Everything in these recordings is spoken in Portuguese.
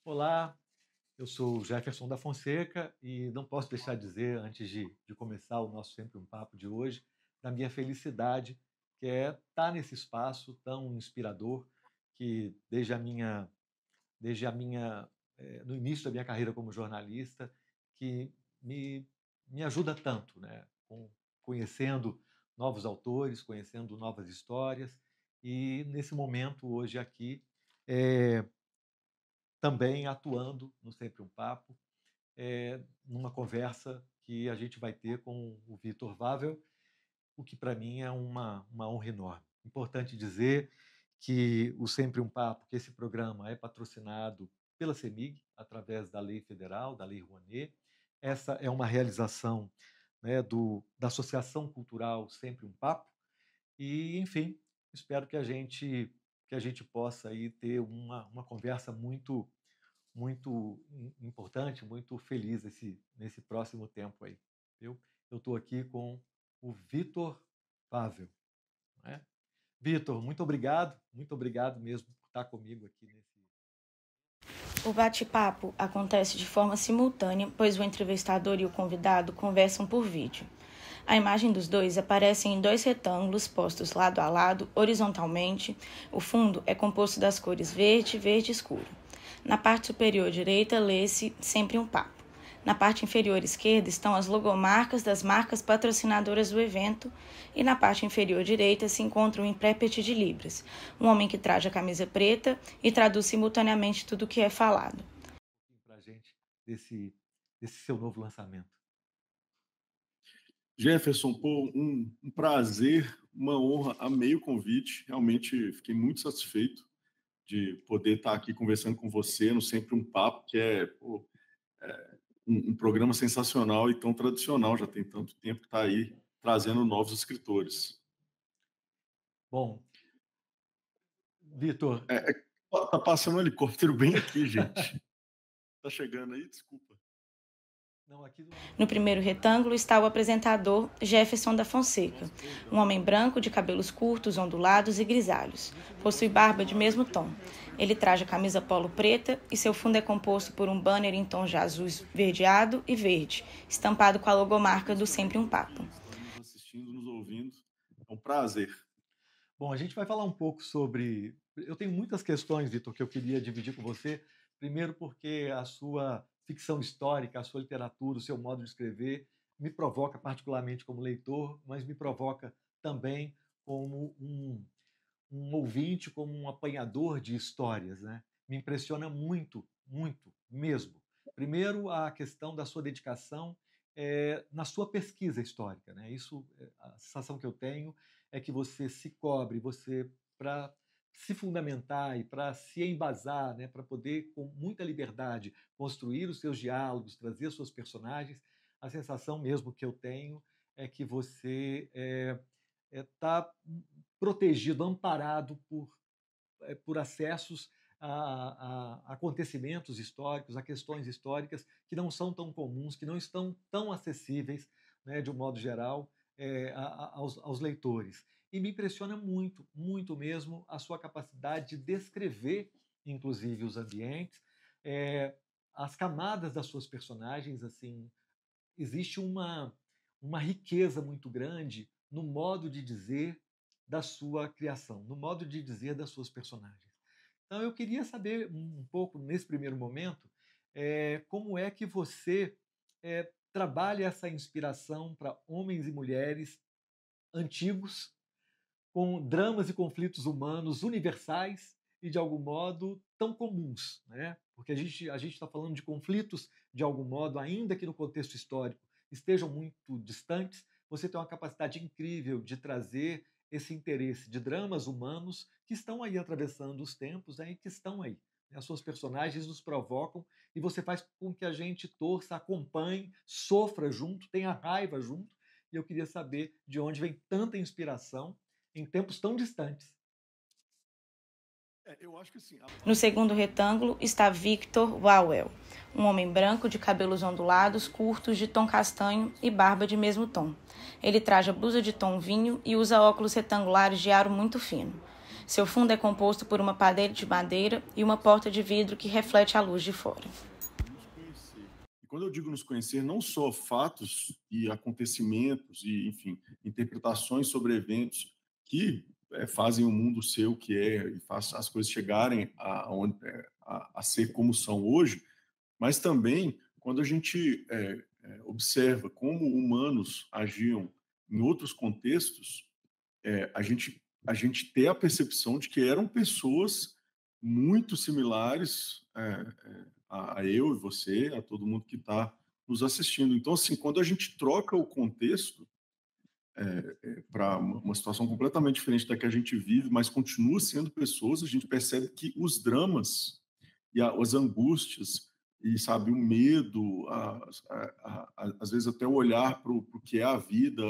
Olá, eu sou o Jefferson da Fonseca e não posso deixar de dizer, antes de começar o nosso Sempre um Papo de hoje, da minha felicidade, que é estar nesse espaço tão inspirador que no início da minha carreira como jornalista, que me ajuda tanto, né? Conhecendo novos autores, conhecendo novas histórias e nesse momento hoje aqui, é, também atuando no Sempre um Papo, numa conversa que a gente vai ter com o Vitor Vável, o que para mim é uma honra enorme. Importante dizer que o Sempre um Papo, que esse programa é patrocinado pela CEMIG, através da lei federal, da Lei Rouanet. Essa é uma realização, né, da Associação Cultural Sempre um Papo. E, enfim, espero que a gente possa aí ter uma conversa muito importante, muito feliz nesse próximo tempo aí. Eu estou aqui com o Vitor Pavel. Né? Vitor, muito obrigado mesmo por estar comigo aqui nesse. O bate-papo acontece de forma simultânea, pois o entrevistador e o convidado conversam por vídeo. A imagem dos dois aparece em dois retângulos postos lado a lado, horizontalmente. O fundo é composto das cores verde e verde escuro. Na parte superior direita, lê-se Sempre um Papo. Na parte inferior esquerda estão as logomarcas das marcas patrocinadoras do evento e na parte inferior direita se encontra um intérprete de Libras, um homem que traja a camisa preta e traduz simultaneamente tudo o que é falado. Para a gente desse seu novo lançamento. Jefferson, pô, um prazer, uma honra, amei o convite, realmente fiquei muito satisfeito de poder estar aqui conversando com você no Sempre um Papo, que um programa sensacional e tão tradicional, já tem tanto tempo que está aí trazendo novos escritores. Bom, Vitor. Tá passando um helicóptero bem aqui, gente. Tá chegando aí? Desculpa. No primeiro retângulo está o apresentador Jefferson da Fonseca, um homem branco de cabelos curtos, ondulados e grisalhos. Possui barba de mesmo tom. Ele traja camisa polo preta e seu fundo é composto por um banner em tons de azul esverdeado e verde, estampado com a logomarca do Sempre um Papo. Nos assistindo, nos ouvindo, é um prazer. Bom, a gente vai falar um pouco sobre. Eu tenho muitas questões, Vitor, que eu queria dividir com você. Primeiro, porque a sua ficção histórica, a sua literatura, o seu modo de escrever me provoca particularmente como leitor, mas me provoca também como um ouvinte, como um apanhador de histórias, né? Me impressiona muito, muito mesmo. Primeiro, a questão da sua dedicação na sua pesquisa histórica, né? Isso, a sensação que eu tenho é que você se cobre, você para se fundamentar e para se embasar, né, para poder com muita liberdade construir os seus diálogos, trazer os seus personagens, a sensação mesmo que eu tenho é que você está protegido, amparado por acessos a acontecimentos históricos, a questões históricas que não são tão comuns, que não estão tão acessíveis, né, de um modo geral, aos leitores. E me impressiona muito, muito mesmo, a sua capacidade de descrever, inclusive, os ambientes, as camadas das suas personagens. Assim, existe uma riqueza muito grande no modo de dizer da sua criação, no modo de dizer das suas personagens. Então, eu queria saber um pouco, nesse primeiro momento, como é que você trabalha essa inspiração para homens e mulheres antigos, com dramas e conflitos humanos universais e, de algum modo, tão comuns, né? Porque a gente está falando de conflitos, de algum modo, ainda que no contexto histórico estejam muito distantes. Você tem uma capacidade incrível de trazer esse interesse de dramas humanos que estão aí atravessando os tempos, né, e que estão aí. As suas personagens nos provocam e você faz com que a gente torça, acompanhe, sofra junto, tenha raiva junto. E eu queria saber de onde vem tanta inspiração em tempos tão distantes. Eu acho que assim, No segundo retângulo está Victor Wawel, um homem branco de cabelos ondulados, curtos, de tom castanho e barba de mesmo tom. Ele traja blusa de tom vinho e usa óculos retangulares de aro muito fino. Seu fundo é composto por uma parede de madeira e uma porta de vidro que reflete a luz de fora. E quando eu digo nos conhecer, não só fatos e acontecimentos e, enfim, interpretações sobre eventos que fazem o mundo ser o que é e faz as coisas chegarem a ser como são hoje, mas também quando a gente observa como humanos agiam em outros contextos, a gente ter a percepção de que eram pessoas muito similares a eu e você, a todo mundo que está nos assistindo. Então, assim, quando a gente troca o contexto para uma situação completamente diferente da que a gente vive, mas continua sendo pessoas, a gente percebe que os dramas e as angústias e, sabe, o medo, às vezes até o olhar para o que é a vida,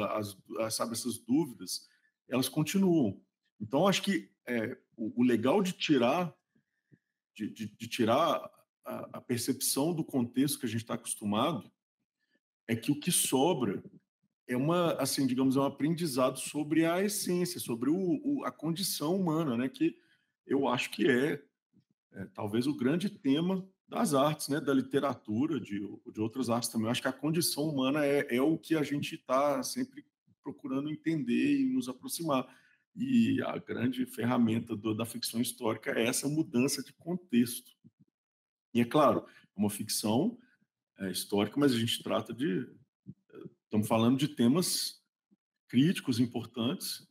sabe, essas dúvidas, elas continuam. Então, acho que o legal de tirar a percepção do contexto que a gente está acostumado é que o que sobra é assim, digamos, um aprendizado sobre a essência, sobre a condição humana, né? Que eu acho que talvez o grande tema das artes, né? Da literatura, de outras artes também. Eu acho que a condição humana é o que a gente está sempre procurando entender e nos aproximar. E a grande ferramenta da ficção histórica é essa mudança de contexto. E é claro, é uma ficção histórica, mas a gente trata estamos falando de temas críticos, importantes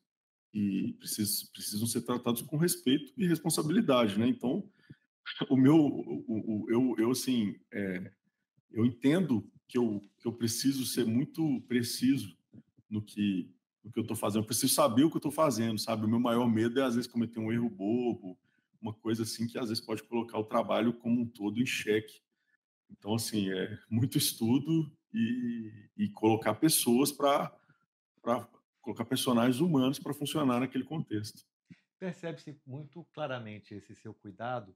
e precisam ser tratados com respeito e responsabilidade, né? Então, eu assim, eu entendo que eu preciso ser muito preciso no que eu estou fazendo. Eu preciso saber o que eu estou fazendo, sabe? O meu maior medo é às vezes cometer um erro bobo, uma coisa assim que às vezes pode colocar o trabalho como um todo em xeque. Então, assim, é muito estudo e colocar pessoas para colocar personagens humanos para funcionar naquele contexto. Percebe-se muito claramente esse seu cuidado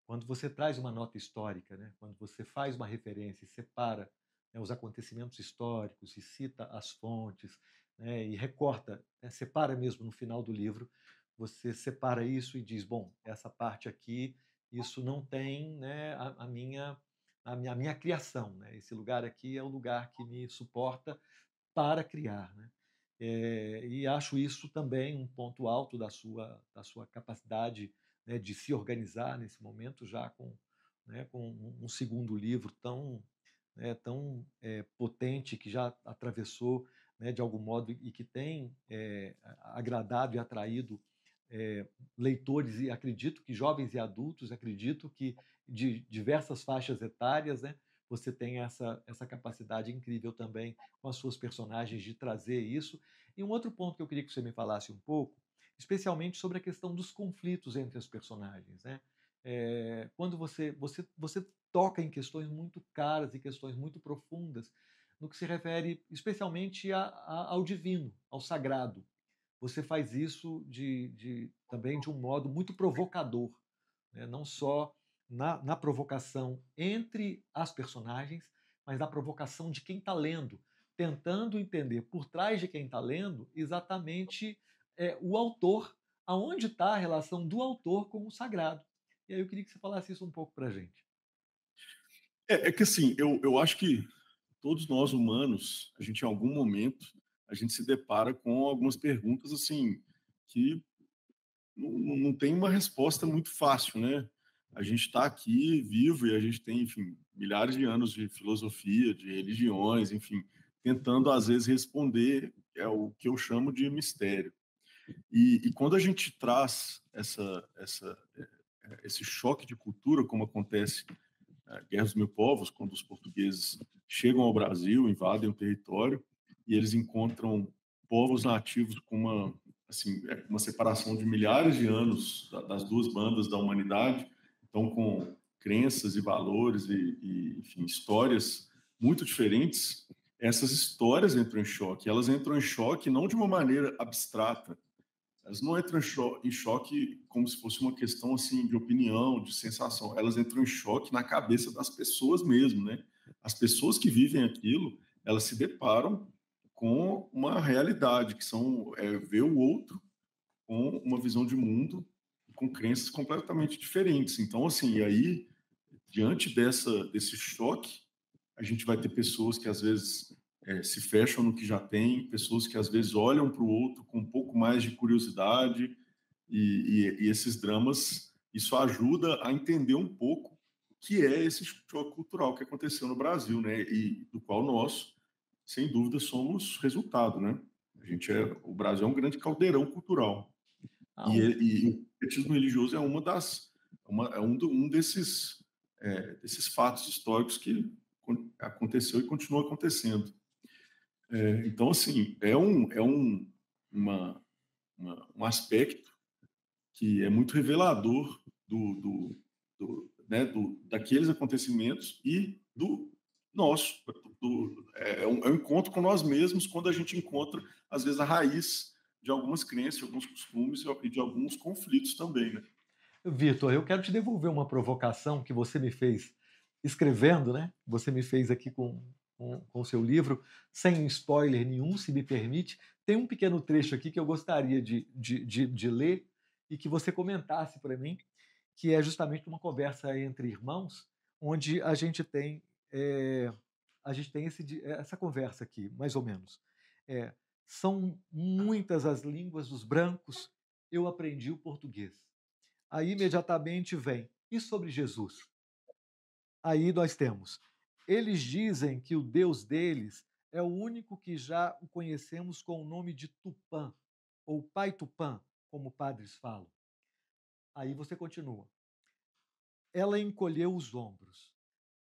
quando você traz uma nota histórica, né? Quando você faz uma referência e separa, né, os acontecimentos históricos e cita as fontes, né, e recorta, né, separa mesmo no final do livro, você separa isso e diz, bom, essa parte aqui, isso não tem, né, a minha criação, né? Esse lugar aqui é o lugar que me suporta para criar, né? E acho isso também um ponto alto da sua capacidade, né, de se organizar nesse momento, já com um segundo livro tão potente, que já atravessou, né, de algum modo, e que tem agradado e atraído leitores, e acredito que jovens e adultos, acredito que de diversas faixas etárias, né, você tem essa capacidade incrível também com as suas personagens de trazer isso. E um outro ponto que eu queria que você me falasse um pouco, especialmente sobre a questão dos conflitos entre os personagens, né? Quando você toca em questões muito caras e questões muito profundas, no que se refere especialmente ao divino, ao sagrado. Você faz isso também de um modo muito provocador, né? Não só na provocação entre as personagens, mas na provocação de quem está lendo, tentando entender por trás de quem está lendo exatamente o autor, aonde está a relação do autor com o sagrado. E aí eu queria que você falasse isso um pouco para a gente. É que assim, eu acho que todos nós humanos, a gente em algum momento, a gente se depara com algumas perguntas assim que não tem uma resposta muito fácil, né? A gente está aqui vivo e a gente tem, enfim, milhares de anos de filosofia, de religiões, enfim, tentando às vezes responder o que eu chamo de mistério. E quando a gente traz esse choque de cultura, como acontece na Guerra dos Mil Povos, quando os portugueses chegam ao Brasil, invadem o território e eles encontram povos nativos com uma separação de milhares de anos das duas bandas da humanidade, então com crenças e valores enfim, histórias muito diferentes. Essas histórias entram em choque. Elas entram em choque não de uma maneira abstrata, elas não entram em choque como se fosse uma questão assim de opinião, de sensação. Elas entram em choque na cabeça das pessoas mesmo, né? As pessoas que vivem aquilo, elas se deparam com uma realidade que são ver o outro com uma visão de mundo, com crenças completamente diferentes. Então, assim, e aí, diante desse choque, a gente vai ter pessoas que às vezes se fecham no que já tem, pessoas que às vezes olham para o outro com um pouco mais de curiosidade, e esses dramas, isso ajuda a entender um pouco o que é esse choque cultural que aconteceu no Brasil, né? E do qual nós, sem dúvida, somos resultado, né? O Brasil é um grande caldeirão cultural. Ah, E o petismo religioso é um desses fatos históricos que aconteceu e continua acontecendo. Então, assim, um aspecto que é muito revelador daqueles acontecimentos e do nosso. É um encontro com nós mesmos quando a gente encontra, às vezes, a raiz de algumas crenças, de alguns costumes e de alguns conflitos também, né? Vitor, eu quero te devolver uma provocação que você me fez escrevendo, né? Você me fez aqui com o seu livro, sem spoiler nenhum, se me permite. Tem um pequeno trecho aqui que eu gostaria de ler e que você comentasse para mim, que é justamente uma conversa entre irmãos, onde a gente tem essa conversa aqui, mais ou menos. É, são muitas as línguas dos brancos, eu aprendi o português. Aí imediatamente vem, e sobre Jesus? Aí nós temos, eles dizem que o Deus deles é o único que já o conhecemos com o nome de Tupã, ou Pai Tupã, como padres falam. Aí você continua. Ela encolheu os ombros.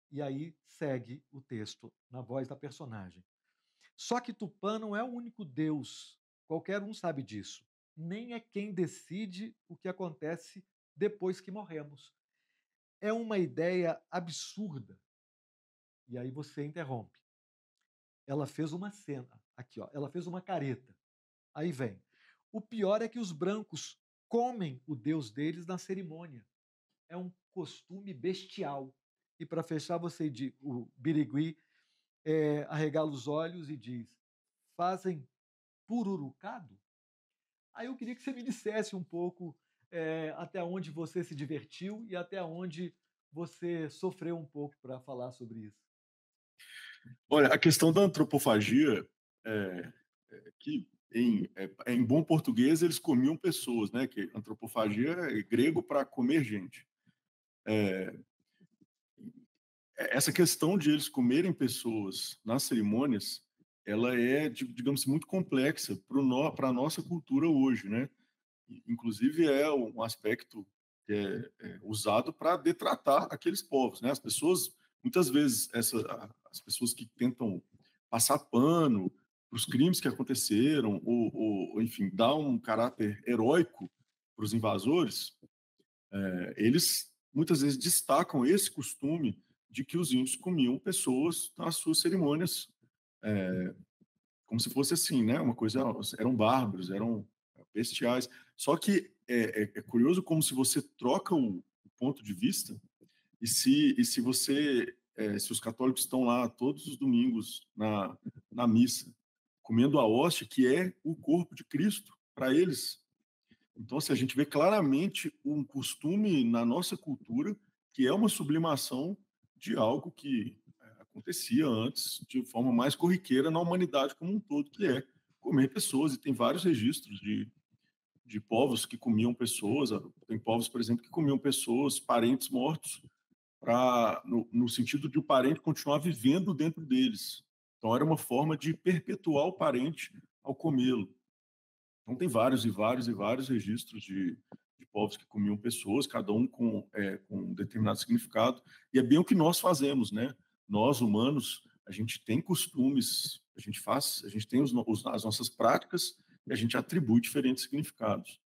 E aí segue o texto, na voz da personagem. Só que Tupã não é o único Deus, qualquer um sabe disso. Nem é quem decide o que acontece depois que morremos. É uma ideia absurda. E aí você interrompe. Ela fez uma cena, aqui, ó, ela fez uma careta. Aí vem. O pior é que os brancos comem o deus deles na cerimônia. É um costume bestial. E para fechar, o Birigui arregala os olhos e diz: fazem pururucado? Aí eu queria que você me dissesse um pouco até onde você se divertiu e até onde você sofreu um pouco para falar sobre isso. Olha, a questão da antropofagia, é, que em bom português eles comiam pessoas, né? Que antropofagia é grego para comer gente. É, Essa questão de eles comerem pessoas nas cerimônias, ela é, digamos, muito complexa para a nossa cultura hoje, né? Inclusive é um aspecto que é usado para detratar aqueles povos, né? As pessoas, muitas vezes, as pessoas que tentam passar pano para os crimes que aconteceram, enfim, dar um caráter heróico para os invasores, eles muitas vezes destacam esse costume de que os índios comiam pessoas nas suas cerimônias, é, como se fosse assim, né? Uma coisa, eram bárbaros, eram bestiais. Só que é curioso como se você troca o ponto de vista se os católicos estão lá todos os domingos na missa, comendo a hóstia, que é o corpo de Cristo para eles. Então, assim, a gente vê claramente um costume na nossa cultura que é uma sublimação de algo que acontecia antes de forma mais corriqueira na humanidade como um todo, que é comer pessoas. E tem vários registros de povos que comiam pessoas. Tem povos, por exemplo, que comiam pessoas, parentes mortos, no sentido de o parente continuar vivendo dentro deles. Então, era uma forma de perpetuar o parente ao comê-lo. Então, tem vários e vários e vários registros de povos que comiam pessoas, cada um com um determinado significado. E é bem o que nós fazemos, né? Nós, humanos, a gente tem costumes, a gente tem as nossas práticas e a gente atribui diferentes significados.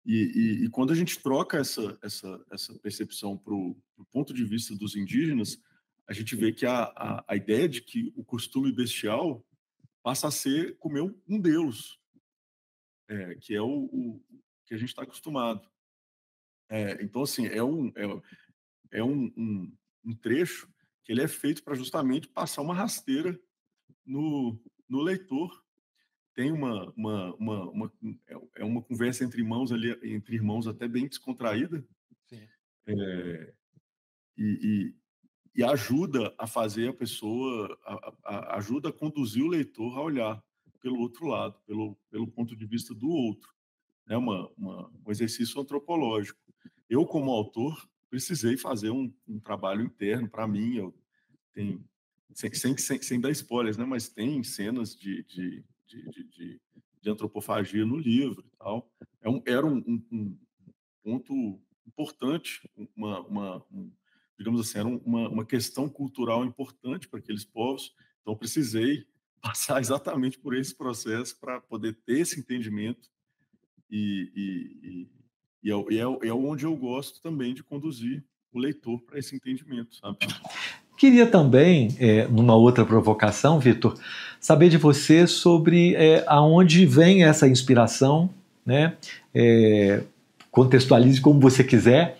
E quando a gente troca essa percepção para o ponto de vista dos indígenas, a gente vê que a ideia de que o costume bestial passa a ser comer um deus, que é o que a gente está acostumado. Então, assim, é um trecho que ele é feito para justamente passar uma rasteira no leitor tem uma conversa entre irmãos ali, entre irmãos até bem descontraída. Sim. E ajuda a fazer a pessoa, ajuda a conduzir o leitor a olhar pelo outro lado, pelo ponto de vista do outro. É um exercício antropológico. Eu, como autor, precisei fazer um trabalho interno para mim. Eu tenho, sem dar spoilers, né? Mas tem cenas de antropofagia no livro e tal. Era um ponto importante, digamos assim, era uma questão cultural importante para aqueles povos. Então, precisei passar exatamente por esse processo para poder ter esse entendimento. É onde eu gosto também de conduzir o leitor para esse entendimento, sabe? Queria também, numa outra provocação, Vitor, saber de você sobre aonde vem essa inspiração, né? Contextualize como você quiser,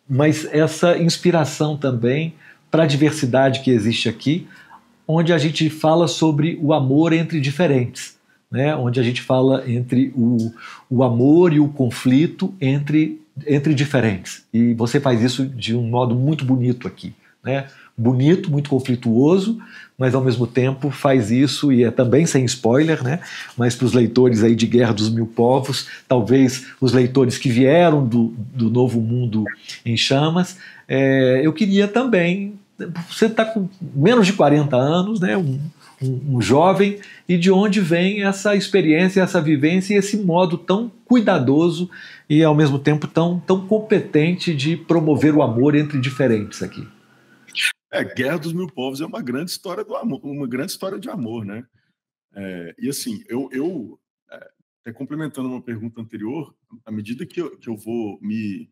mas essa inspiração também para a diversidade que existe aqui, onde a gente fala sobre o amor entre diferentes, né? Onde a gente fala entre o amor e o conflito entre diferentes. E você faz isso de um modo muito bonito aqui, né? Bonito, muito conflituoso, mas ao mesmo tempo faz isso, e é também sem spoiler, né? Mas para os leitores aí de Guerra dos Mil Povos, talvez os leitores que vieram do Novo Mundo em Chamas, eu queria também, você está com menos de 40 anos, né? Um jovem, e de onde vem essa experiência, essa vivência e esse modo tão cuidadoso e ao mesmo tempo tão competente de promover o amor entre diferentes aqui. Guerra dos Mil Povos é uma grande história do amor, uma grande história de amor, né? E assim, eu até complementando uma pergunta anterior, à medida que eu vou me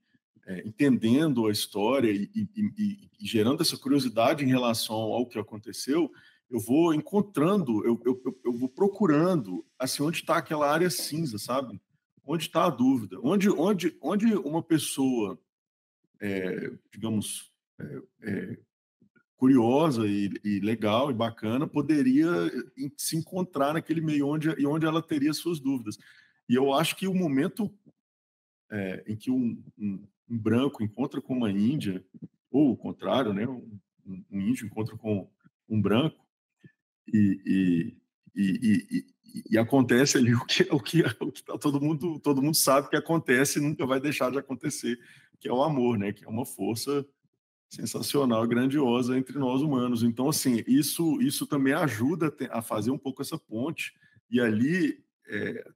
entendendo a história e gerando essa curiosidade em relação ao que aconteceu, eu vou encontrando, eu vou procurando assim, onde está aquela área cinza, sabe? Onde está a dúvida? Onde uma pessoa, digamos, curiosa e legal e bacana poderia se encontrar naquele meio onde ela teria suas dúvidas. E eu acho que o momento em que um branco encontra com uma índia, ou o contrário, né? Um índio encontra com um branco e acontece ali o que todo mundo sabe que acontece e nunca vai deixar de acontecer, que é o amor, né? Que é uma força sensacional, grandiosa entre nós humanos. Então, assim, isso também ajuda a fazer um pouco essa ponte. E ali,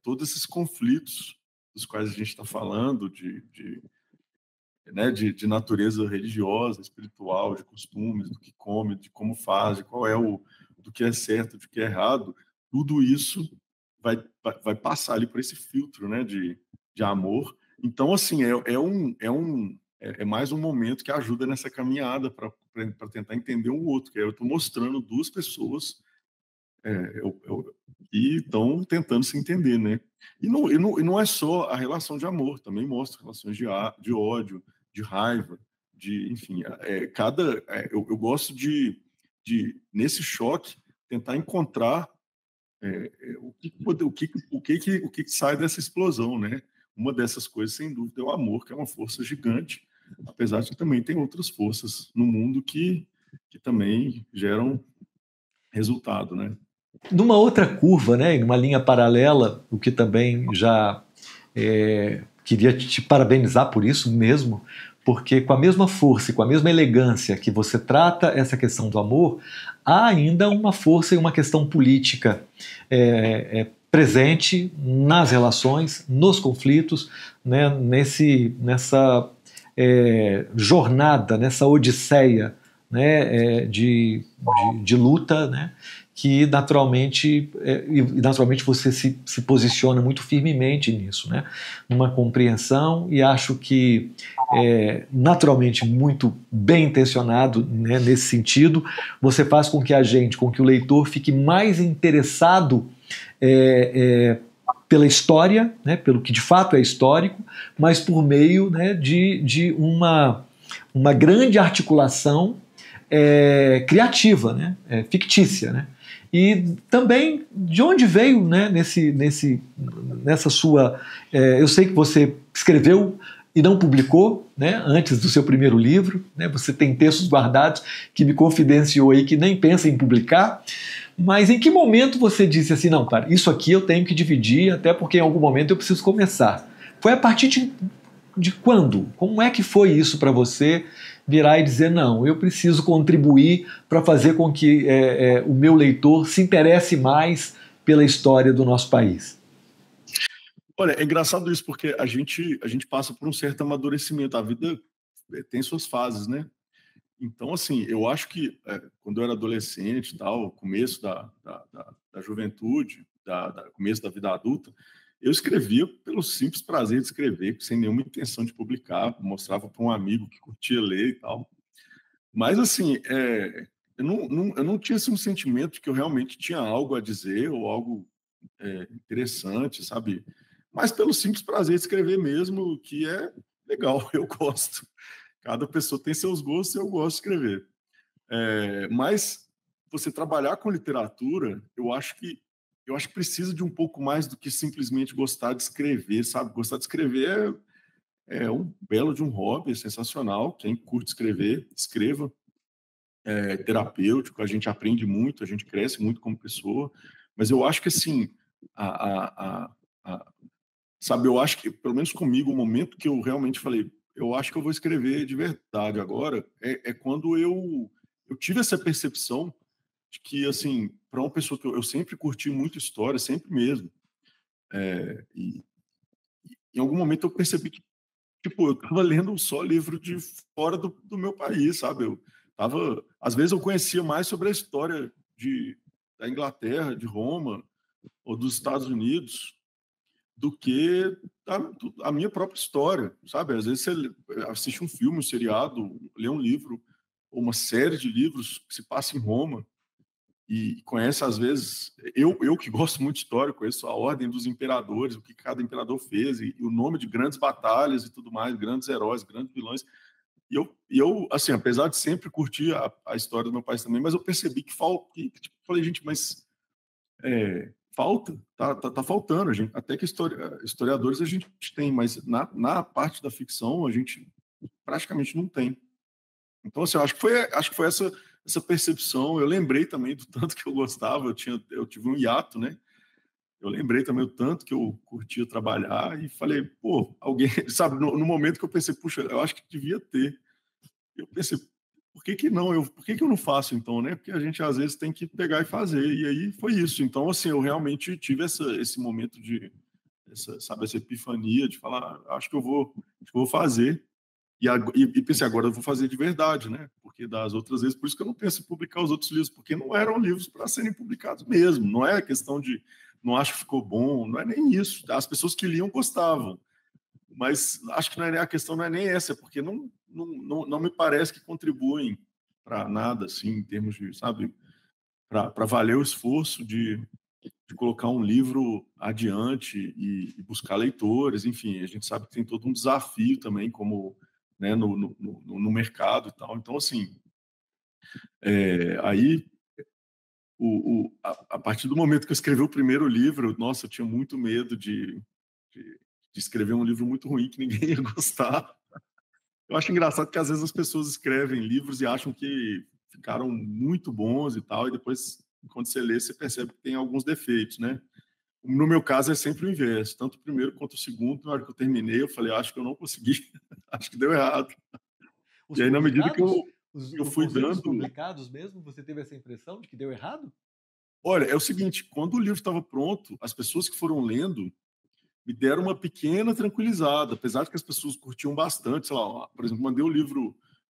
todos esses conflitos dos quais a gente está falando, de natureza religiosa, espiritual, de costumes, do que come, de como faz, de qual é do que é certo, do que é errado, tudo isso vai passar ali por esse filtro, né, de amor. Então, assim, é mais um momento que ajuda nessa caminhada para tentar entender o outro, que eu estou mostrando duas pessoas que estão tentando se entender, né? E não é só a relação de amor, também mostra relações de ódio, de raiva, enfim, eu gosto de nesse choque tentar encontrar o que sai dessa explosão, né? Uma dessas coisas, sem dúvida, é o amor, que é uma força gigante, apesar de que também tem outras forças no mundo que também geram resultado, né? Numa outra curva, né, numa linha paralela, o que também já queria te parabenizar por isso mesmo, porque com a mesma força e com a mesma elegância que você trata essa questão do amor, há ainda uma força e uma questão política presente nas relações, nos conflitos, né, nessa jornada, nessa odisseia, né, de luta, né, que naturalmente você se posiciona muito firmemente nisso, né? Numa compreensão, e acho que naturalmente muito bem intencionado, né, nesse sentido, você faz com que o leitor fique mais interessado pela história, né, pelo que de fato é histórico, mas por meio, né, de uma grande articulação criativa, né, fictícia, né? E também de onde veio, né, nessa sua... eu sei que você escreveu e não publicou, né, antes do seu primeiro livro, né, você tem textos guardados que me confidenciou aí que nem pensa em publicar, mas em que momento você disse assim, não, cara, isso aqui eu tenho que dividir, até porque em algum momento eu preciso começar? Foi a partir de quando? Como é que foi isso para você virar e dizer, não, eu preciso contribuir para fazer com que o meu leitor se interesse mais pela história do nosso país? Olha, é engraçado isso, porque a gente passa por um certo amadurecimento. A vida tem suas fases, né? Então, assim, eu acho que quando eu era adolescente e tal, começo da juventude, começo da vida adulta, eu escrevia pelo simples prazer de escrever, sem nenhuma intenção de publicar, mostrava para um amigo que curtia ler e tal. Mas, assim, eu não tinha assim, um sentimento de que eu realmente tinha algo a dizer ou algo interessante, sabe? Mas pelo simples prazer de escrever mesmo, que é legal, eu gosto. Cada pessoa tem seus gostos e eu gosto de escrever. Mas você trabalhar com literatura, eu acho que precisa de um pouco mais do que simplesmente gostar de escrever, sabe? Gostar de escrever é um belo de um hobby, é sensacional. Quem curte escrever, escreva. É terapêutico, a gente aprende muito, a gente cresce muito como pessoa. Mas eu acho que, assim, sabe, eu acho que, pelo menos comigo, o momento que eu realmente falei, eu acho que eu vou escrever de verdade agora, é quando eu tive essa percepção de que, assim, para uma pessoa que eu sempre curti muito história, sempre mesmo, e em algum momento eu percebi que, tipo, eu estava lendo só livro de fora do meu país, sabe? Às vezes eu conhecia mais sobre a história da Inglaterra, de Roma, ou dos Estados Unidos, do que a minha própria história, sabe? Às vezes você assiste um filme, um seriado, lê um livro, ou uma série de livros que se passa em Roma, e conhece, às vezes, eu que gosto muito de história, conheço a ordem dos imperadores, o que cada imperador fez, e o nome de grandes batalhas e tudo mais, grandes heróis, grandes vilões. E eu assim, apesar de sempre curtir a história do meu país também, mas eu percebi que falta, tipo, falei, gente, mas falta, tá faltando. Até que historiadores a gente tem, mas na parte da ficção a gente praticamente não tem. Então, assim, eu acho que foi essa percepção. Eu lembrei também do tanto que eu gostava. Eu tive um hiato, né? Eu lembrei também do tanto que eu curtia trabalhar e falei, pô, alguém, sabe, no momento que eu pensei, puxa, eu acho que devia ter. Eu pensei, por que eu não faço então, né? Porque a gente às vezes tem que pegar e fazer. E aí foi isso. Então, assim, eu realmente tive esse momento sabe, essa epifania de falar, acho que eu vou fazer. E pensei, agora eu vou fazer de verdade, né? Porque das outras vezes, por isso que eu não penso em publicar os outros livros, porque não eram livros para serem publicados mesmo. Não é questão de não acho que ficou bom, não é nem isso. As pessoas que liam gostavam. Mas acho que a questão não é nem essa, porque não me parece que contribuem para nada, assim, em termos de, sabe, para valer o esforço de colocar um livro adiante e buscar leitores, enfim, a gente sabe que tem todo um desafio também, como, né, no mercado e tal. Então, assim, aí, a partir do momento que eu escrevi o primeiro livro, nossa, eu tinha muito medo de escrever um livro muito ruim que ninguém ia gostar. Eu acho engraçado que às vezes as pessoas escrevem livros e acham que ficaram muito bons e tal, e depois, quando você lê, você percebe que tem alguns defeitos, né? No meu caso, é sempre o inverso. Tanto o primeiro quanto o segundo, na hora que eu terminei, eu falei, acho que eu não consegui, acho que deu errado. Os E aí, na medida que publicados, eu fui você dos dando... publicados mesmo, você teve essa impressão de que deu errado? Olha, é o seguinte, quando o livro estava pronto, as pessoas que foram lendo me deram uma pequena tranquilizada, apesar de que as pessoas curtiam bastante, sei lá, por exemplo, mandei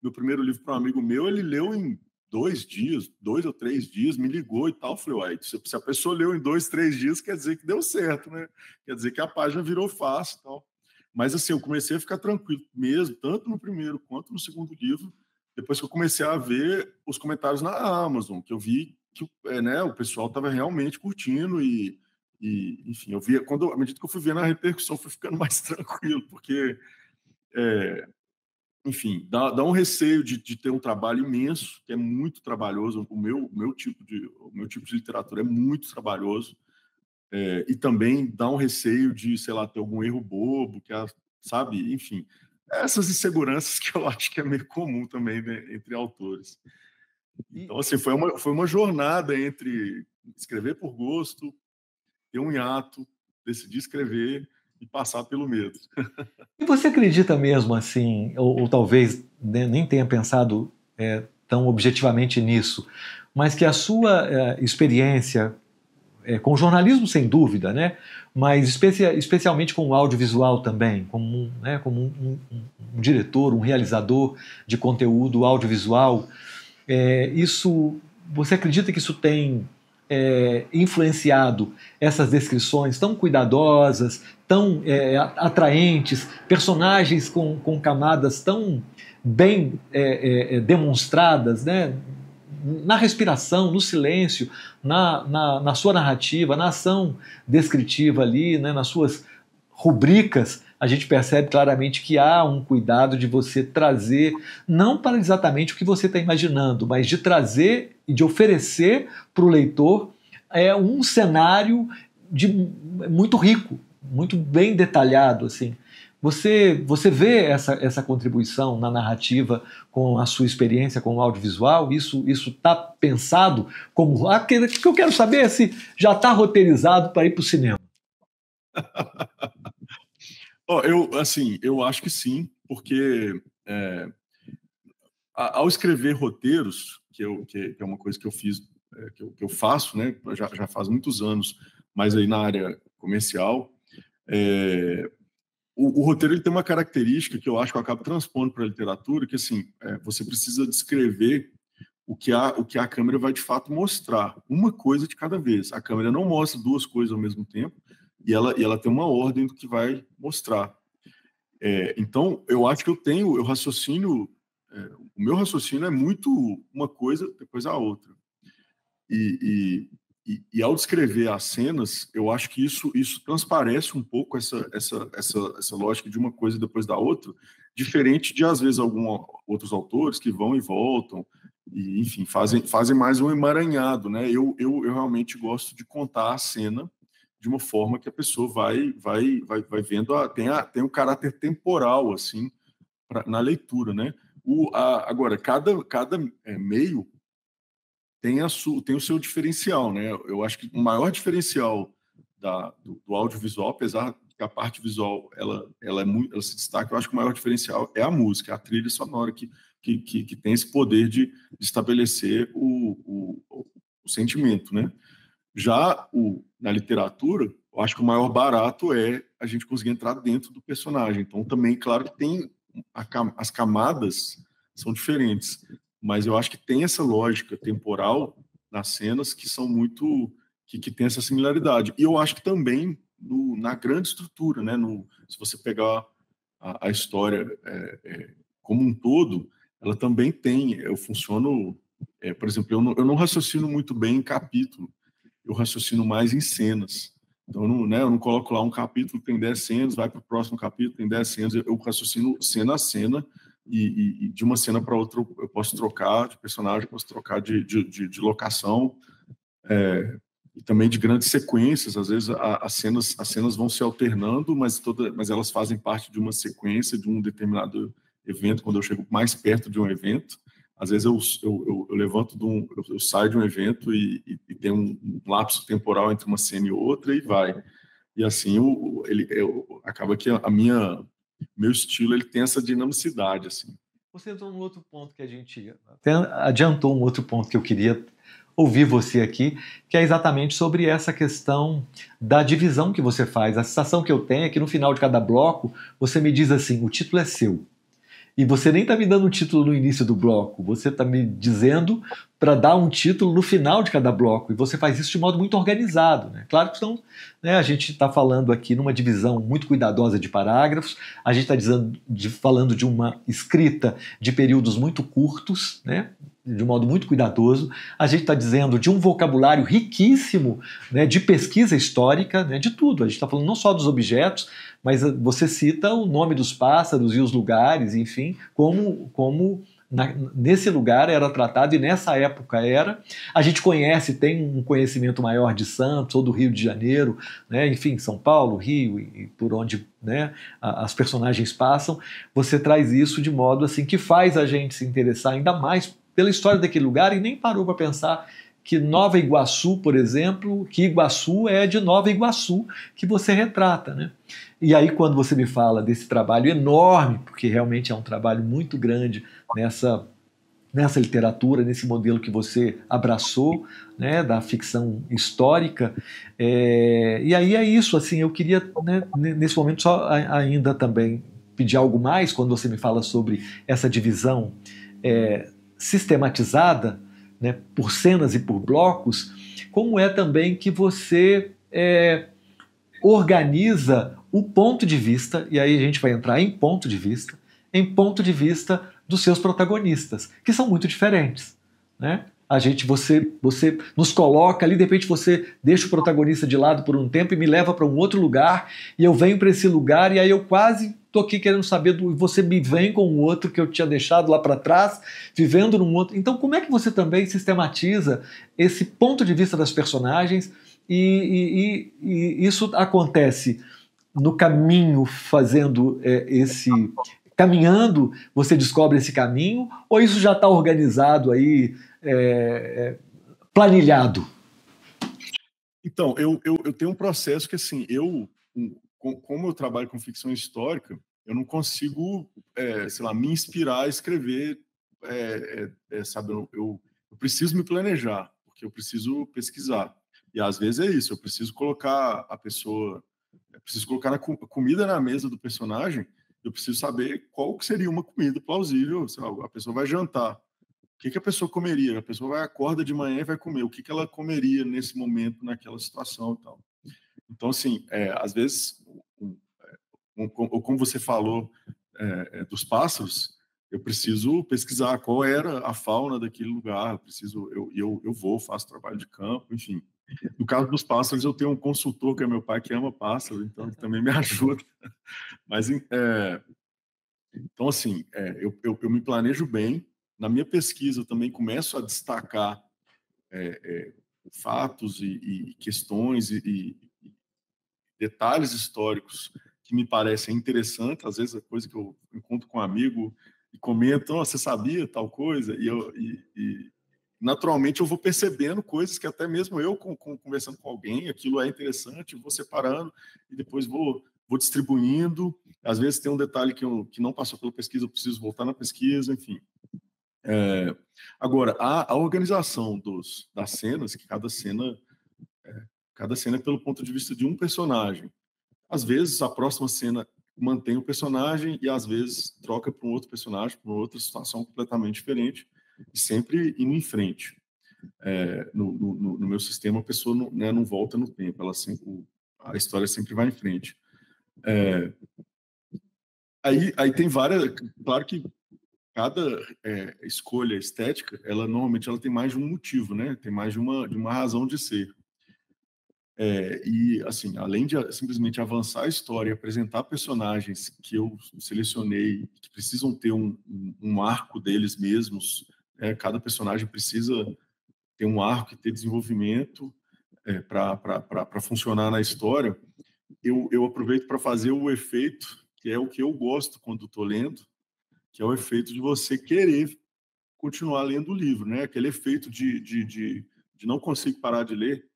meu primeiro livro para um amigo meu, ele leu em 2 dias, 2 ou 3 dias, me ligou e tal, falei, uai, se a pessoa leu em 2, 3 dias, quer dizer que deu certo, né? Quer dizer que a página virou fácil e tal. Mas assim, eu comecei a ficar tranquilo mesmo, tanto no primeiro quanto no segundo livro, depois que eu comecei a ver os comentários na Amazon, que eu vi que né, o pessoal estava realmente curtindo enfim, eu via, à medida que eu fui vendo a repercussão, fui ficando mais tranquilo, porque enfim, dá um receio de ter um trabalho imenso, que é muito trabalhoso. O meu tipo de literatura é muito trabalhoso. E também dá um receio de, sei lá, ter algum erro bobo, sabe? Enfim, essas inseguranças que eu acho que é meio comum também, né, entre autores. Então, assim, foi uma jornada entre escrever por gosto, ter um hiato, decidir escrever e passar pelo medo. E você acredita mesmo assim, ou talvez, né, nem tenha pensado tão objetivamente nisso, mas que a sua experiência com o jornalismo, sem dúvida, né, mas especialmente com o audiovisual também, como um diretor, um realizador de conteúdo audiovisual, você acredita que isso tem influenciado essas descrições tão cuidadosas, tão atraentes, personagens com camadas tão bem demonstradas, né? Na respiração, no silêncio, na sua narrativa, na ação descritiva ali, né? Nas suas rubricas, a gente percebe claramente que há um cuidado de você trazer, não para exatamente o que você está imaginando, mas de trazer e de oferecer para o leitor um cenário muito rico, muito bem detalhado. Assim. Você vê essa contribuição na narrativa com a sua experiência com o audiovisual? Isso está pensado como... O que eu quero saber é se já está roteirizado para ir para o cinema. Eu acho que sim, porque ao escrever roteiros, que é uma coisa que eu fiz, que eu faço, né, já faz muitos anos, mas aí na área comercial, o roteiro ele tem uma característica que eu acho que eu acabo transpondo para a literatura, que assim, você precisa descrever o que a câmera vai de fato mostrar, uma coisa de cada vez. A câmera não mostra duas coisas ao mesmo tempo, e ela tem uma ordem do que vai mostrar. Então, eu acho que o meu raciocínio é muito uma coisa, depois a outra. E ao descrever as cenas, eu acho que isso transparece um pouco essa lógica de uma coisa depois da outra, diferente de, às vezes, outros autores que vão e voltam, e, enfim, fazem mais um emaranhado, né? Eu realmente gosto de contar a cena de uma forma que a pessoa vai vendo, tem um caráter temporal, assim, na leitura, né? Agora, cada meio tem o seu diferencial, né? Eu acho que o maior diferencial do audiovisual, apesar que a parte visual ela se destaca, eu acho que o maior diferencial é a música, a trilha sonora que tem esse poder de estabelecer o sentimento, né? Já na literatura, eu acho que o maior barato é a gente conseguir entrar dentro do personagem. Então, também, claro que tem as camadas são diferentes, mas eu acho que tem essa lógica temporal nas cenas que são muito... que tem essa similaridade. E eu acho que também na grande estrutura, né? Se você pegar a história como um todo, ela também tem... Eu funciono... por exemplo, eu não raciocino muito bem em capítulo, eu raciocino mais em cenas. Então, eu não coloco lá um capítulo que tem 10 cenas, vai para o próximo capítulo, tem 10 cenas, eu raciocino cena a cena, e de uma cena para outra eu posso trocar de personagem, posso trocar de locação, e também de grandes sequências. Às vezes as cenas vão se alternando, mas elas fazem parte de uma sequência, de um determinado evento, quando eu chego mais perto de um evento. Às vezes eu levanto eu saio de um evento e tem um lapso temporal entre uma cena e outra e vai. E assim acaba que meu estilo ele tem essa dinamicidade, assim. Você entrou num outro ponto que a gente até adiantou, um outro ponto que eu queria ouvir você aqui, que é exatamente sobre essa questão da divisão que você faz. A sensação que eu tenho é que no final de cada bloco você me diz assim: o título é seu. E você nem está me dando um título no início do bloco, você está me dizendo para dar um título no final de cada bloco, e você faz isso de modo muito organizado. Né? Claro que a gente está falando aqui numa divisão muito cuidadosa de parágrafos, a gente está falando de uma escrita de períodos muito curtos, né? de um modo muito cuidadoso. A gente está dizendo de um vocabulário riquíssimo, né, de pesquisa histórica, né, de tudo. A gente está falando não só dos objetos, mas você cita o nome dos pássaros e os lugares, enfim, como nesse lugar era tratado e nessa época era. A gente tem um conhecimento maior de Santos ou do Rio de Janeiro, né, enfim, São Paulo, Rio e por onde, né, as personagens passam. Você traz isso de modo assim que faz a gente se interessar ainda mais pela história daquele lugar e nem parou para pensar que Nova Iguaçu, por exemplo, que Iguaçu é de Nova Iguaçu que você retrata, né? E aí quando você me fala desse trabalho enorme, porque realmente é um trabalho muito grande nessa literatura, nesse modelo que você abraçou, né, da ficção histórica, e aí é isso, assim, eu queria, né, nesse momento só ainda também pedir algo mais quando você me fala sobre essa divisão sistematizada, né, por cenas e por blocos, como é também que você organiza o ponto de vista, e aí a gente vai entrar em ponto de vista dos seus protagonistas, que são muito diferentes, né? Você nos coloca ali, de repente você deixa o protagonista de lado por um tempo e me leva para um outro lugar, e eu venho para esse lugar, e aí eu quase estou aqui querendo saber, você me vem com o outro que eu tinha deixado lá para trás, vivendo num outro. Então, como é que você também sistematiza esse ponto de vista das personagens, e isso acontece no caminho, caminhando, você descobre esse caminho, ou isso já está organizado aí, planilhado? Então, eu tenho um processo que, assim, como eu trabalho com ficção histórica, eu não consigo, sei lá, me inspirar a escrever, sabe, eu preciso me planejar, porque eu preciso pesquisar. E às vezes é isso, eu preciso colocar a pessoa, preciso colocar a comida na mesa do personagem, eu preciso saber qual que seria uma comida plausível, sei lá, a pessoa vai jantar, o que a pessoa comeria? A pessoa acorda de manhã e vai comer, o que ela comeria nesse momento, naquela situação e tal. Então, assim, às vezes, como você falou dos pássaros, eu preciso pesquisar qual era a fauna daquele lugar, eu vou, faço trabalho de campo, enfim. No caso dos pássaros, eu tenho um consultor que é meu pai, que ama pássaros, então ele também me ajuda. Mas, então, assim, eu me planejo bem. Na minha pesquisa, eu também começo a destacar fatos e questões e detalhes históricos que me parecem interessantes. Às vezes, é coisa que eu encontro com um amigo e comento, oh, você sabia tal coisa? E naturalmente eu vou percebendo coisas que até mesmo eu, conversando com alguém, aquilo é interessante, vou separando e depois vou distribuindo. Às vezes tem um detalhe que não passou pela pesquisa, eu preciso voltar na pesquisa, enfim. Agora, a organização das cenas, que cada cena é pelo ponto de vista de um personagem. Às vezes, a próxima cena mantém o personagem e, às vezes, troca para um outro personagem, para outra situação completamente diferente, e sempre indo em frente. No meu sistema, a pessoa não volta no tempo, a história sempre vai em frente. Aí tem várias... Claro que cada escolha estética, normalmente ela tem mais de um motivo, né? Tem mais de uma razão de ser. E, assim, além de simplesmente avançar a história e apresentar personagens que eu selecionei, que precisam ter um arco deles mesmos, cada personagem precisa ter um arco e ter desenvolvimento para funcionar na história, eu aproveito para fazer o efeito, que é o que eu gosto quando estou lendo, que é o efeito de você querer continuar lendo o livro, né? Aquele efeito de não consigo parar de ler,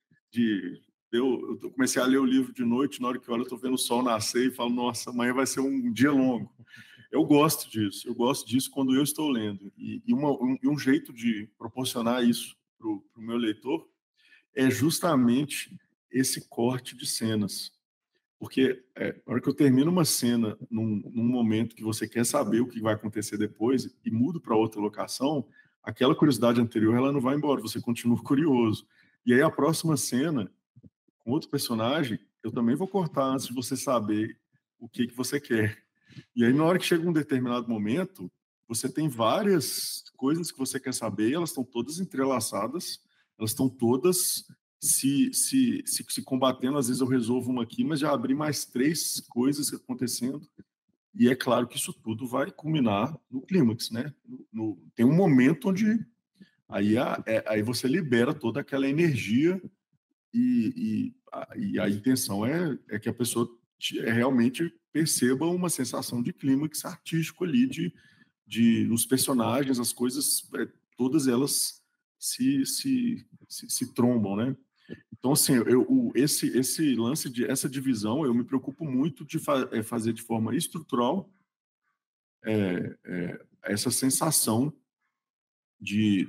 eu comecei a ler o livro de noite, na hora que eu olho, eu estou vendo o sol nascer e falo, nossa, amanhã vai ser um dia longo. Eu gosto disso quando eu estou lendo. E um jeito de proporcionar isso para o meu leitor é justamente esse corte de cenas. Porque na hora que eu termino uma cena, num momento que você quer saber o que vai acontecer depois e mudo para outra locação, aquela curiosidade anterior ela não vai embora, você continua curioso. E aí a próxima cena, com outro personagem, eu também vou cortar antes de você saber o que você quer. E aí, na hora que chega um determinado momento, você tem várias coisas que você quer saber, elas estão todas entrelaçadas, elas estão todas se combatendo. Às vezes eu resolvo uma aqui, mas já abri mais 3 coisas acontecendo, e é claro que isso tudo vai culminar no clímax, né? Tem um momento onde aí você libera toda aquela energia, e a intenção é que a pessoa realmente perceba uma sensação de clímax artístico ali, de os personagens, as coisas, todas elas se trombam, né? Então, assim, esse lance essa divisão, eu me preocupo muito de fazer de forma estrutural essa sensação de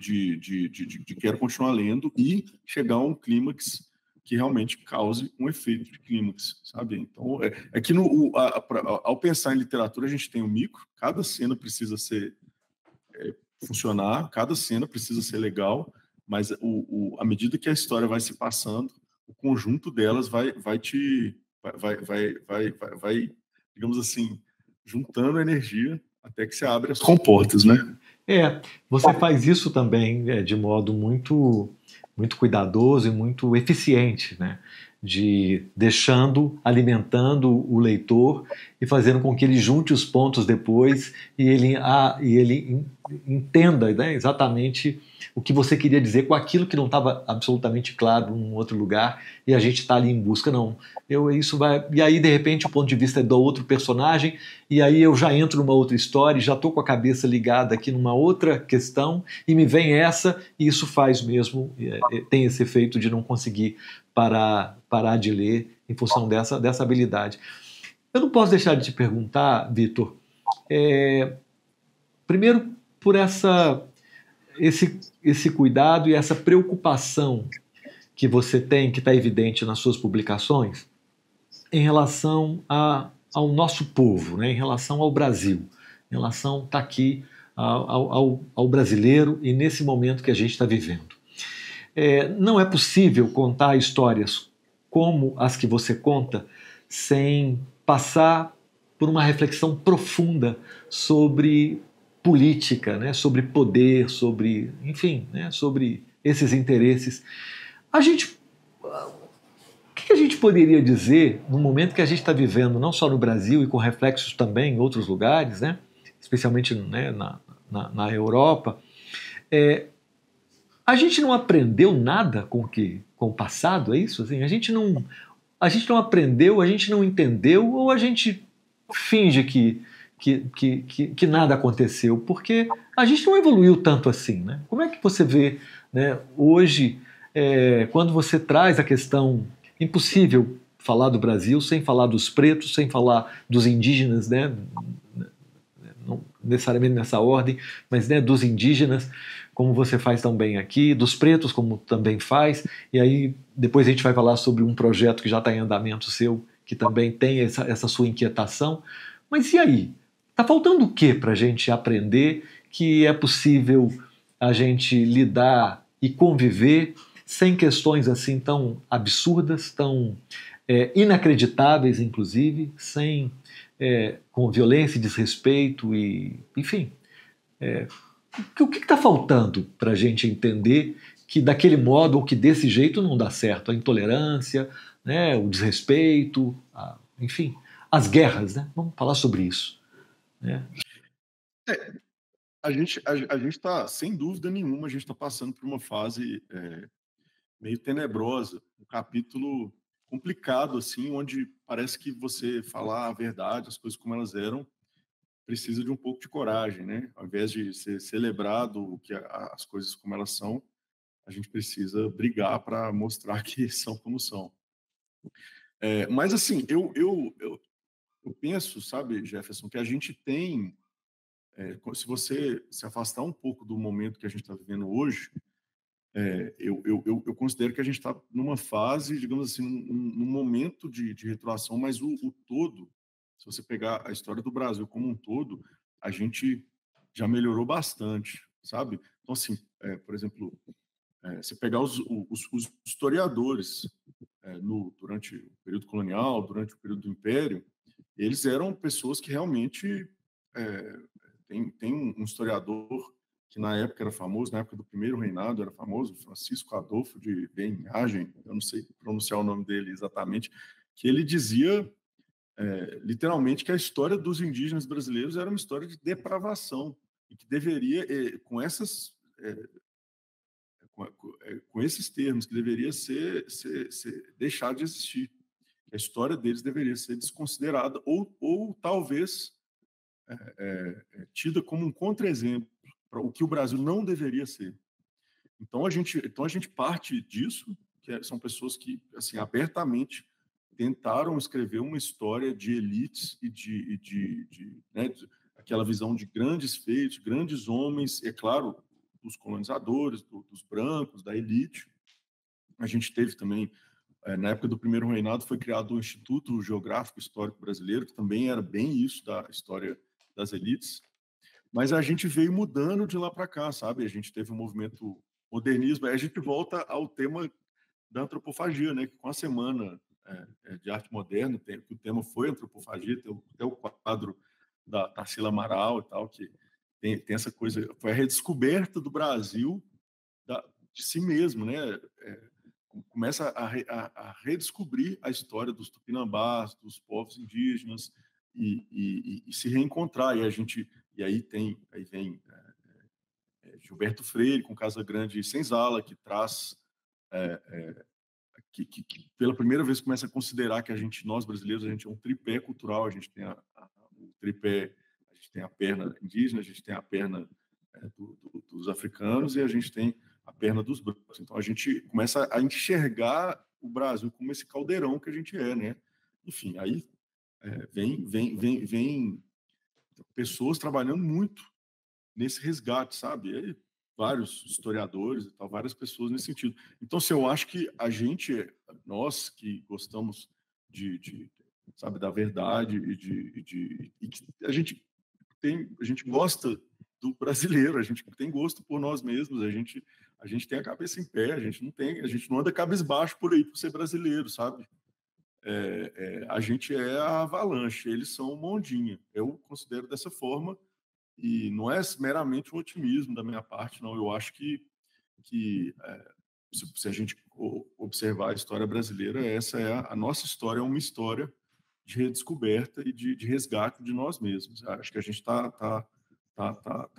quero continuar lendo e chegar a um clímax que realmente cause um efeito de clímax, sabe? Então, que ao pensar em literatura, a gente tem um micro, cada cena precisa funcionar, cada cena precisa ser legal, mas à medida que a história vai se passando, o conjunto delas vai, digamos assim, juntando energia até que se abre as comportas, né? Você faz isso também de modo muito, muito cuidadoso e muito eficiente, né? Alimentando o leitor e fazendo com que ele junte os pontos depois e ele entenda, né, exatamente o que você queria dizer com aquilo que não estava absolutamente claro em outro lugar, e a gente está ali em busca, não. E aí, de repente, o ponto de vista é do outro personagem, e aí eu já entro numa outra história, e já estou com a cabeça ligada aqui numa outra questão, e me vem essa, e isso faz mesmo, tem esse efeito de não conseguir parar de ler em função dessa habilidade. Eu não posso deixar de te perguntar, Vitor, primeiro por esse cuidado e essa preocupação que você tem, que está evidente nas suas publicações, em relação ao nosso povo, né, em relação ao Brasil, em relação tá aqui ao brasileiro e nesse momento que a gente está vivendo. Não é possível contar histórias como as que você conta sem passar por uma reflexão profunda sobre política, né, sobre poder, sobre, enfim, né, sobre esses interesses. O que a gente poderia dizer no momento que a gente está vivendo, não só no Brasil e com reflexos também em outros lugares, né, especialmente, né, na Europa, a gente não aprendeu nada com o passado, é isso? Assim, a gente não aprendeu, a gente não entendeu, ou a gente finge que nada aconteceu, porque a gente não evoluiu tanto assim, né? Como é que você vê, né, hoje, quando você traz a questão, impossível falar do Brasil sem falar dos pretos, sem falar dos indígenas, né? Não necessariamente nessa ordem, mas, né, dos indígenas, como você faz tão bem aqui, dos pretos, como também faz, e aí depois a gente vai falar sobre um projeto que já está em andamento seu, que também tem essa sua inquietação. Mas e aí? Está faltando o que para a gente aprender que é possível a gente lidar e conviver sem questões assim tão absurdas, tão inacreditáveis, inclusive, com violência e desrespeito, e, enfim. O que está faltando para a gente entender que daquele modo ou que desse jeito não dá certo? A intolerância, né, o desrespeito, enfim, as guerras, né? Vamos falar sobre isso. Né? A gente está, sem dúvida nenhuma, a gente está passando por uma fase meio tenebrosa, um capítulo complicado, assim, onde parece que você falar a verdade, as coisas como elas eram, precisa de um pouco de coragem, né? Ao invés de ser celebrado as coisas como elas são, a gente precisa brigar para mostrar que são como são. Mas, assim, eu penso, sabe, Jefferson, que a gente tem, se você se afastar um pouco do momento que a gente está vivendo hoje, eu considero que a gente está numa fase, digamos assim, num momento de retroação, mas o todo, se você pegar a história do Brasil como um todo, a gente já melhorou bastante, sabe? Então, assim, por exemplo, você pegar os historiadores durante o período colonial, durante o período do Império, eles eram pessoas que realmente tem um historiador que na época era famoso, na época do primeiro reinado era famoso, Francisco Adolfo de Benhagen, eu não sei pronunciar o nome dele exatamente, que ele dizia literalmente que a história dos indígenas brasileiros era uma história de depravação e que deveria, com esses termos, que deveria ser deixar de existir. A história deles deveria ser desconsiderada ou talvez tida como um contra-exemplo para o que o Brasil não deveria ser. Então a gente parte disso, que são pessoas que assim abertamente tentaram escrever uma história de elites e né, aquela visão de grandes feitos, grandes homens, é claro, dos colonizadores, dos brancos, da elite. A gente teve também, na época do primeiro reinado, foi criado o Instituto Geográfico Histórico Brasileiro, que também era bem isso da história das elites. Mas a gente veio mudando de lá para cá, sabe? A gente teve um movimento modernismo, aí a gente volta ao tema da antropofagia, né? Que com a semana de arte moderna, que o tema foi antropofagia, tem até o quadro da Tarsila Amaral e tal, que tem essa coisa, foi a redescoberta do Brasil de si mesmo, né? Começa a redescobrir a história dos tupinambás, dos povos indígenas e se reencontrar. E aí vem Gilberto Freire com Casa Grande e Senzala, que traz que pela primeira vez começa a considerar que nós brasileiros, a gente é um tripé cultural, a gente tem o tripé, a gente tem a perna indígena, a gente tem a perna dos africanos e a gente tem a perna dos brancos. Então a gente começa a enxergar o Brasil como esse caldeirão que a gente né? Enfim, aí vem pessoas trabalhando muito nesse resgate, sabe? Aí, vários historiadores e tal, várias pessoas nesse sentido. Então, assim, eu acho que nós que gostamos sabe, da verdade e que a gente gosta do brasileiro, a gente tem gosto por nós mesmos, a gente tem a cabeça em pé, a gente não anda cabisbaixo por aí por ser brasileiro, sabe? A gente é a avalanche, eles são uma ondinha. Eu considero dessa forma. E não é meramente um otimismo da minha parte, não. Eu acho que se a gente observar a história brasileira, essa a nossa história é uma história de redescoberta e de resgate de nós mesmos. Acho que a gente está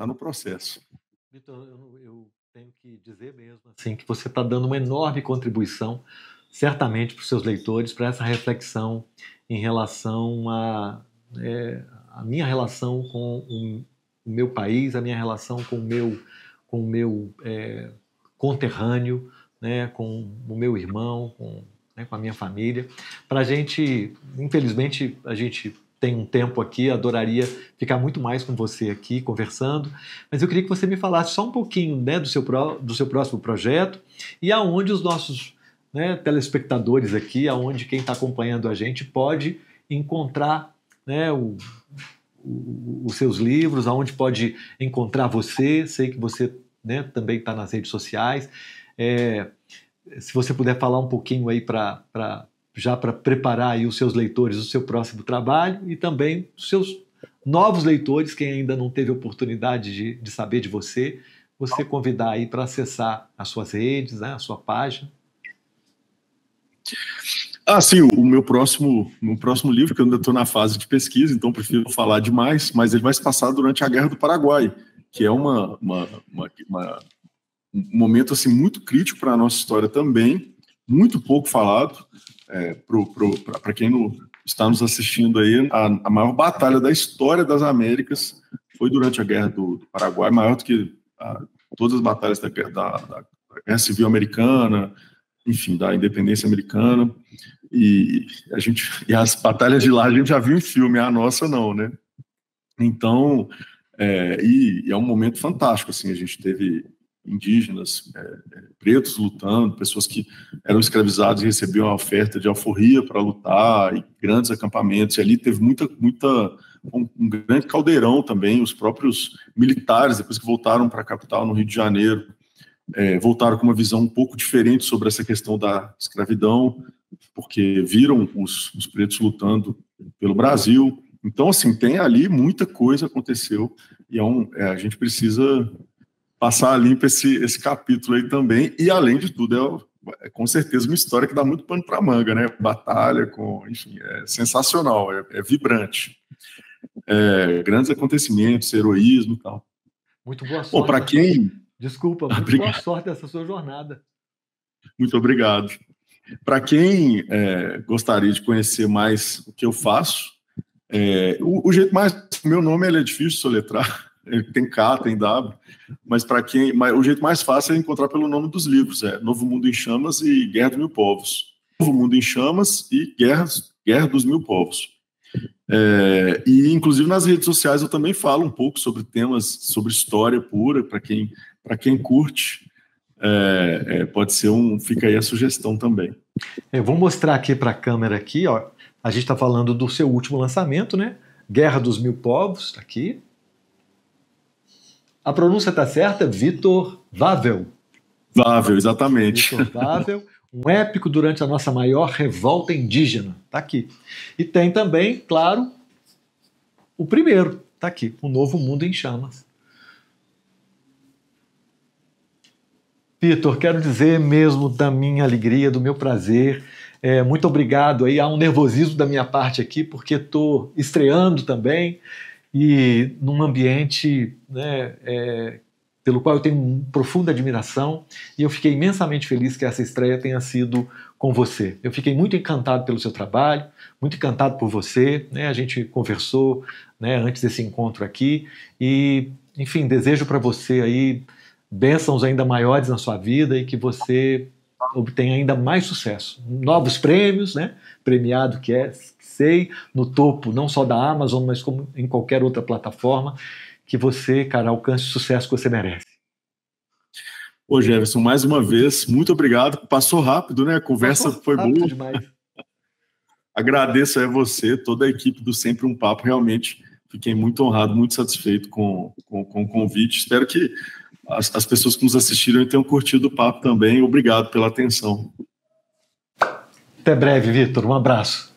no processo. Vitor, eu tenho que dizer mesmo assim, que você está dando uma enorme contribuição, certamente, para os seus leitores, para essa reflexão em relação a minha relação com o meu país, a minha relação com o meu conterrâneo, né, com o meu irmão, com a minha família. Para a gente, infelizmente, a gente tem um tempo aqui, adoraria ficar muito mais com você aqui, conversando, mas eu queria que você me falasse só um pouquinho, né, do seu próximo projeto e aonde os nossos, né, telespectadores aqui, aonde quem está acompanhando a gente pode encontrar, né, os seus livros, aonde pode encontrar você. Sei que você, né, também está nas redes sociais. Se você puder falar um pouquinho aí já para preparar aí os seus leitores o seu próximo trabalho e também os seus novos leitores, quem ainda não teve oportunidade de saber de você convidar aí para acessar as suas redes, né, a sua página. Sim, o meu próximo livro, que eu ainda estou na fase de pesquisa, então prefiro falar demais, mas ele vai se passar durante a Guerra do Paraguai, que é um momento assim, muito crítico para a nossa história também, muito pouco falado. Para quem não está nos assistindo aí, a maior batalha da história das Américas foi durante a Guerra do Paraguai, maior do que todas as batalhas da Guerra Civil Americana, enfim, da independência americana, e as batalhas de lá a gente já viu em filme, a nossa não, né? Então, é um momento fantástico, assim, a gente teve indígenas, pretos lutando, pessoas que eram escravizados e recebiam a oferta de alforria para lutar, e grandes acampamentos, e ali teve um grande caldeirão também, os próprios militares, depois que voltaram para a capital, no Rio de Janeiro, voltaram com uma visão um pouco diferente sobre essa questão da escravidão, porque viram os pretos lutando pelo Brasil. Então, assim, tem ali muita coisa aconteceu, e a gente precisa passar limpo esse capítulo aí também. E, além de tudo, é com certeza uma história que dá muito pano para manga, né? Batalha, enfim, é sensacional, é vibrante. Grandes acontecimentos, heroísmo e tal. Muito boa sorte. Bom, para quem... Desculpa, muito boa sorte dessa sua jornada. Muito obrigado. Para quem gostaria de conhecer mais o que eu faço, o jeito mais... Meu nome é difícil de soletrar, tem K, tem W, mas o jeito mais fácil é encontrar pelo nome dos livros, Novo Mundo em Chamas e Guerra dos Mil Povos. Novo Mundo em Chamas e Guerra dos Mil Povos. E, inclusive, nas redes sociais eu também falo um pouco sobre temas, sobre história pura, para quem curte. Pode ser fica aí a sugestão também. Eu vou mostrar aqui para a câmera aqui, ó. A gente está falando do seu último lançamento, né? Guerra dos Mil Povos, tá aqui. A pronúncia está certa? Vitor Wawel. Wawel, exatamente. Vitor Wawel, um épico durante a nossa maior revolta indígena, tá aqui. E tem também, claro, o primeiro, tá aqui, O Novo Mundo em Chamas. Vitor, quero dizer mesmo da minha alegria, do meu prazer, muito obrigado. Aí há um nervosismo da minha parte aqui, porque estou estreando também, e num ambiente, né, pelo qual eu tenho profunda admiração, e eu fiquei imensamente feliz que essa estreia tenha sido com você. Eu fiquei muito encantado pelo seu trabalho, muito encantado por você, né? A gente conversou, né, antes desse encontro aqui, e, enfim, desejo para você aí bênçãos ainda maiores na sua vida e que você obtenha ainda mais sucesso. Novos prêmios, né? Premiado que sei, no topo não só da Amazon, mas como em qualquer outra plataforma, que você, cara, alcance o sucesso que você merece. Ô, Jefferson, mais uma vez, muito obrigado. Passou rápido, né? A conversa foi boa. Demais. Agradeço a você, toda a equipe do Sempre um Papo. Realmente fiquei muito honrado, muito satisfeito com o convite. Espero que as pessoas que nos assistiram tenham curtido o papo também. Obrigado pela atenção. Até breve, Vitor. Um abraço.